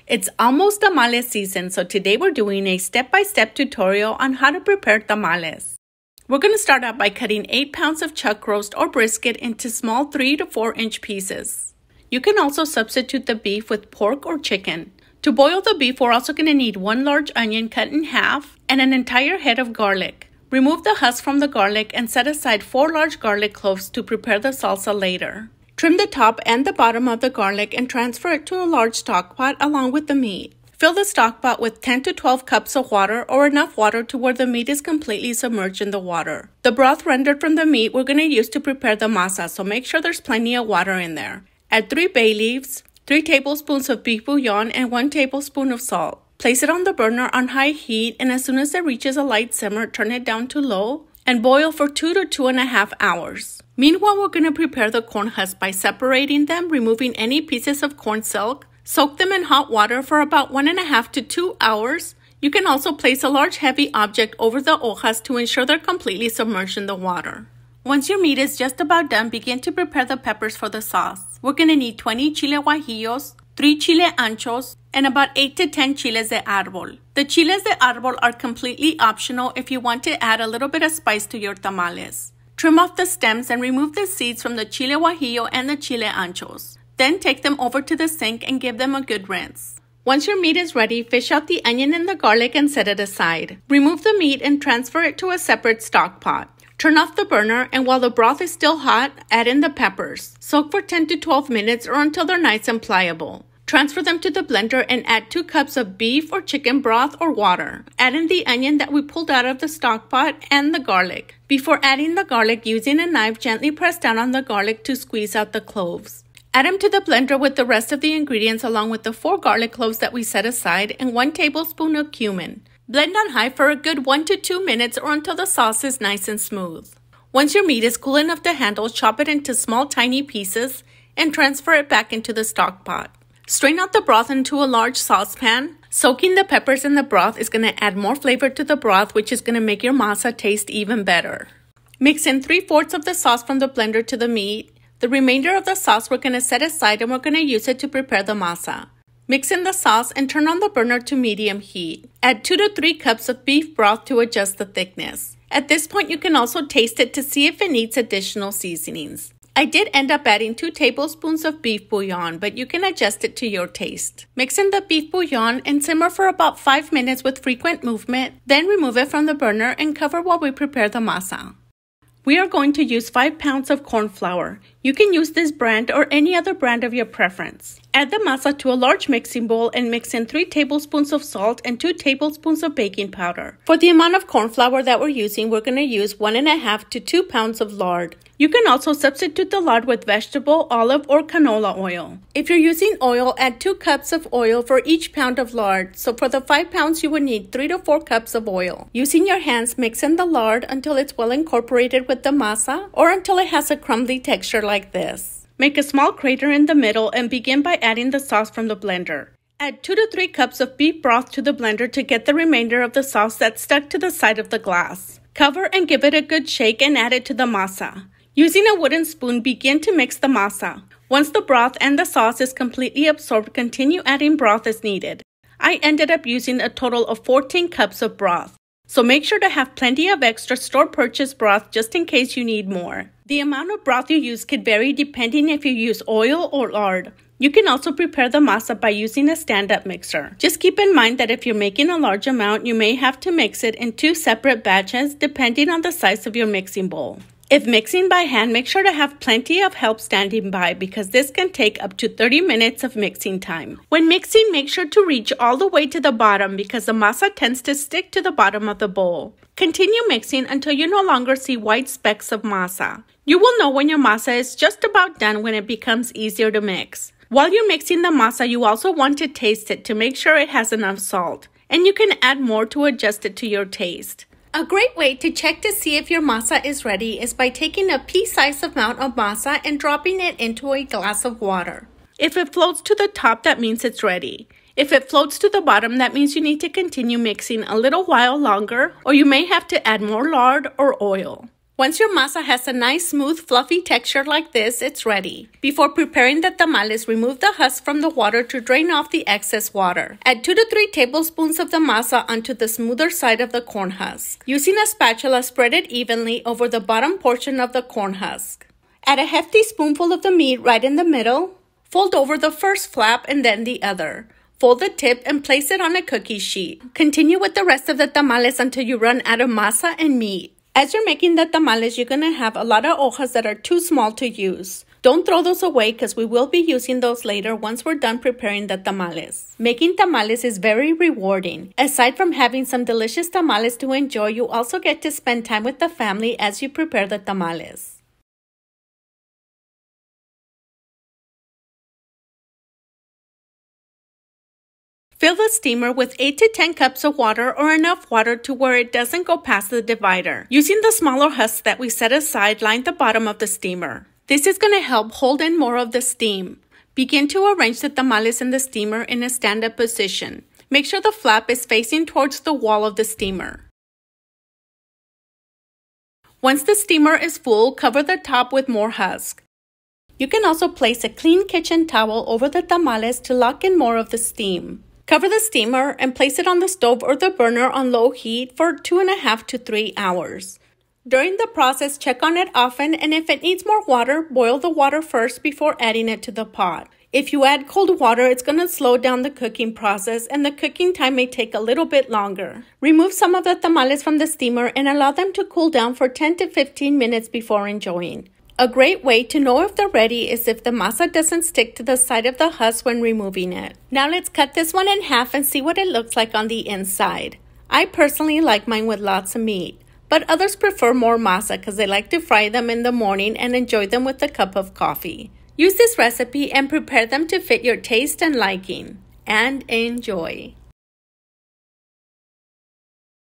It's almost tamales season, so today we're doing a step-by-step tutorial on how to prepare tamales. We're going to start out by cutting 8 pounds of chuck roast or brisket into small 3 to 4 inch pieces. You can also substitute the beef with pork or chicken. To boil the beef, we're also going to need 1 large onion cut in half and an entire head of garlic. Remove the husk from the garlic and set aside 4 large garlic cloves to prepare the salsa later. Trim the top and the bottom of the garlic and transfer it to a large stock pot along with the meat. Fill the stock pot with 10 to 12 cups of water or enough water to where the meat is completely submerged in the water. The broth rendered from the meat we're going to use to prepare the masa, so make sure there's plenty of water in there. Add 3 bay leaves, 3 tablespoons of beef bouillon, and 1 tablespoon of salt. Place it on the burner on high heat, and as soon as it reaches a light simmer, turn it down to low and boil for 2 to 2.5 hours. Meanwhile, we're going to prepare the corn husks by separating them, removing any pieces of corn silk. Soak them in hot water for about 1.5 to 2 hours. You can also place a large heavy object over the hojas to ensure they're completely submerged in the water. Once your meat is just about done, begin to prepare the peppers for the sauce. We're going to need 20 Chile Guajillos, 3 Chile Anchos, and about 8 to 10 Chiles de Arbol. The Chiles de Arbol are completely optional if you want to add a little bit of spice to your tamales. Trim off the stems and remove the seeds from the Chile Guajillo and the Chile Anchos. Then take them over to the sink and give them a good rinse. Once your meat is ready, fish out the onion and the garlic and set it aside. Remove the meat and transfer it to a separate stock pot. Turn off the burner, and while the broth is still hot, add in the peppers. Soak for 10 to 12 minutes or until they're nice and pliable. Transfer them to the blender and add 2 cups of beef or chicken broth or water. Add in the onion that we pulled out of the stock pot and the garlic. Before adding the garlic, using a knife, gently press down on the garlic to squeeze out the cloves. Add them to the blender with the rest of the ingredients along with the 4 garlic cloves that we set aside and 1 tablespoon of cumin. Blend on high for a good 1 to 2 minutes or until the sauce is nice and smooth. Once your meat is cool enough to handle, chop it into small tiny pieces and transfer it back into the stock pot. Strain out the broth into a large saucepan. Soaking the peppers in the broth is going to add more flavor to the broth, which is going to make your masa taste even better. Mix in 3/4 of the sauce from the blender to the meat. The remainder of the sauce we're going to set aside and we're going to use it to prepare the masa. Mix in the sauce and turn on the burner to medium heat. Add 2 to 3 cups of beef broth to adjust the thickness. At this point, you can also taste it to see if it needs additional seasonings. I did end up adding 2 tablespoons of beef bouillon, but you can adjust it to your taste. Mix in the beef bouillon and simmer for about 5 minutes with frequent movement, then remove it from the burner and cover while we prepare the masa. We are going to use 5 pounds of corn flour. You can use this brand or any other brand of your preference. Add the masa to a large mixing bowl and mix in 3 tablespoons of salt and 2 tablespoons of baking powder. For the amount of corn flour that we're using, we're going to use 1.5 to 2 pounds of lard. You can also substitute the lard with vegetable, olive, or canola oil. If you're using oil, add 2 cups of oil for each pound of lard. So for the 5 pounds, you would need 3 to 4 cups of oil. Using your hands, mix in the lard until it's well incorporated with the masa or until it has a crumbly texture like this. Make a small crater in the middle and begin by adding the sauce from the blender. Add 2 to 3 cups of beef broth to the blender to get the remainder of the sauce that's stuck to the side of the glass. Cover and give it a good shake and add it to the masa. Using a wooden spoon, begin to mix the masa. Once the broth and the sauce is completely absorbed, continue adding broth as needed. I ended up using a total of 14 cups of broth. So make sure to have plenty of extra store-purchased broth just in case you need more. The amount of broth you use could vary depending if you use oil or lard. You can also prepare the masa by using a stand-up mixer. Just keep in mind that if you're making a large amount, you may have to mix it in 2 separate batches depending on the size of your mixing bowl. If mixing by hand, make sure to have plenty of help standing by because this can take up to 30 minutes of mixing time. When mixing, make sure to reach all the way to the bottom because the masa tends to stick to the bottom of the bowl. Continue mixing until you no longer see white specks of masa. You will know when your masa is just about done when it becomes easier to mix. While you're mixing the masa, you also want to taste it to make sure it has enough salt. And you can add more to adjust it to your taste. A great way to check to see if your masa is ready is by taking a pea-sized amount of masa and dropping it into a glass of water. If it floats to the top, that means it's ready. If it floats to the bottom, that means you need to continue mixing a little while longer, or you may have to add more lard or oil. Once your masa has a nice, smooth, fluffy texture like this, it's ready. Before preparing the tamales, remove the husk from the water to drain off the excess water. Add 2 to 3 tablespoons of the masa onto the smoother side of the corn husk. Using a spatula, spread it evenly over the bottom portion of the corn husk. Add a hefty spoonful of the meat right in the middle. Fold over the first flap and then the other. Fold the tip and place it on a cookie sheet. Continue with the rest of the tamales until you run out of masa and meat. As you're making the tamales, you're going to have a lot of hojas that are too small to use. Don't throw those away because we will be using those later once we're done preparing the tamales. Making tamales is very rewarding. Aside from having some delicious tamales to enjoy, you also get to spend time with the family as you prepare the tamales. Fill the steamer with 8 to 10 cups of water or enough water to where it doesn't go past the divider. Using the smaller husks that we set aside, line the bottom of the steamer. This is going to help hold in more of the steam. Begin to arrange the tamales in the steamer in a stand-up position. Make sure the flap is facing towards the wall of the steamer. Once the steamer is full, cover the top with more husk. You can also place a clean kitchen towel over the tamales to lock in more of the steam. Cover the steamer and place it on the stove or the burner on low heat for 2.5 to 3 hours. During the process, check on it often, and if it needs more water, boil the water first before adding it to the pot. If you add cold water, it's going to slow down the cooking process and the cooking time may take a little bit longer. Remove some of the tamales from the steamer and allow them to cool down for 10 to 15 minutes before enjoying. A great way to know if they're ready is if the masa doesn't stick to the side of the husk when removing it. Now let's cut this one in half and see what it looks like on the inside. I personally like mine with lots of meat, but others prefer more masa because they like to fry them in the morning and enjoy them with a cup of coffee. Use this recipe and prepare them to fit your taste and liking. And enjoy!